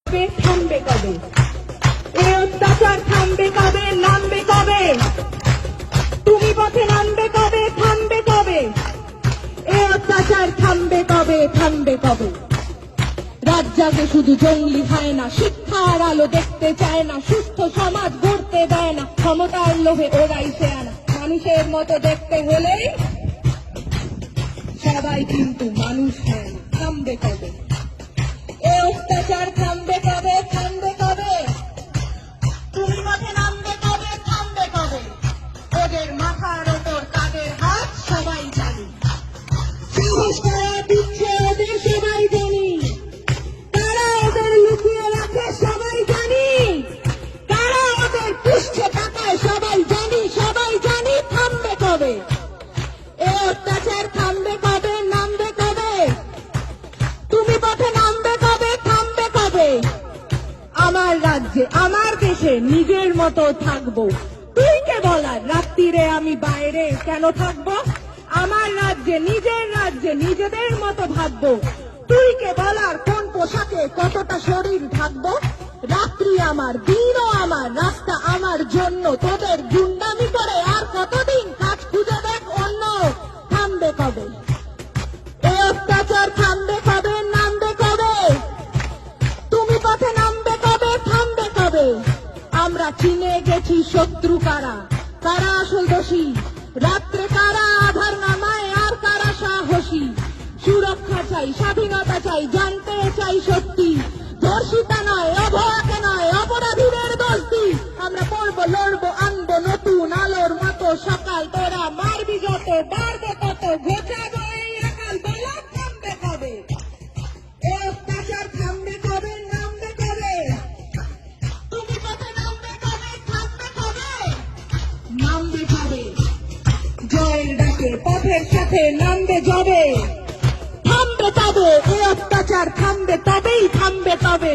থামবে কবে? এই অত্যাচার থামবে কবে? নামবে কবে? তুমি পথে নামবে কবে? থামবে কবে? এই অত্যাচার থামবে কবে? থামবে কবে? রাত জাগে শুধু জঙ্গলি হয় না, শিক্ষার আলো দেখতে চায় না, সুস্থ সমাজ গড়তে দেয় না, ক্ষমতার লোভে ওরাই শেয়ানা। মানুষের মতো দেখতে হলেই সবাই কিন্তু মানুষ হয় না। থামবে কবে? এই অত্যাচার থামবে কবে? থামবে কবে? তুমি পথে নামবে কবে? থামবে কবে? ওদের মাথার ওপর তাদের হাত সবাই জানি, সাহস করা দিচ্ছে ওদের সবাই জানি, তারা ওদের লুকিয়ে রাখে সবাই জানি, তারা ওদের পুষ্ঠে টাকায় সবাই জানি, সবাই জানি। থামবে কবে? এই অত্যাচার থামবে কবে? নামবে কবে? তুমি পথে নামবে কবে? থামবে কবে? আমার রাজ্যে আমার দেশে নিজের মতো থাকবো, তুই কে বলার রাত্রিরে আমি বাইরে কেন থাকবো? আমার রাজ্যে নিজের রাজ্যে নিজেদের মতো ভাববো, তুই কে বলার কোন পোশাকে কতটা শরীর ঢাকবো? রাত্রি আমার, দিনও আমার, রাস্তা আমার জন্য, তোদের গুন্ডামি করে আর কতদিন কাজ খুঁজে দেখ অন্য। থামবে কবে? এই অত্যাচার থামবে কবে? নামবে কবে? তুমি পথে নামবে কবে? থামবে কবে? আমরা চিনে গেছি শত্রু কারা, কারা আসল দোষী, রাত্রে কারা আধার নামায় আর কারা সাহসী। সুরক্ষা চাই, স্বাধীনতা চাই, জানতে চাই সত্যি, ধর্ষিতা নয়, অভয়াকে নয়, অপরাধীদের দোষী। আমরা পড়বো, লড়বো, আনবো নতুন আলোর মতো সকাল, তোরা মারবি যত, বাড়বে কত, ঘোচাবো এই আকাল। বলো থামবে কবে? এই অত্যাচার থামবে কবে? নামবে কবে? তুমি পথে নামবে কবে? থামবে কবে? নামবে কবে? জয়ের ডাকে পথের সাথে নামবে যবে, থামবে তবে এই অত্যাচার, থামবে তবেই, থামবে তবে।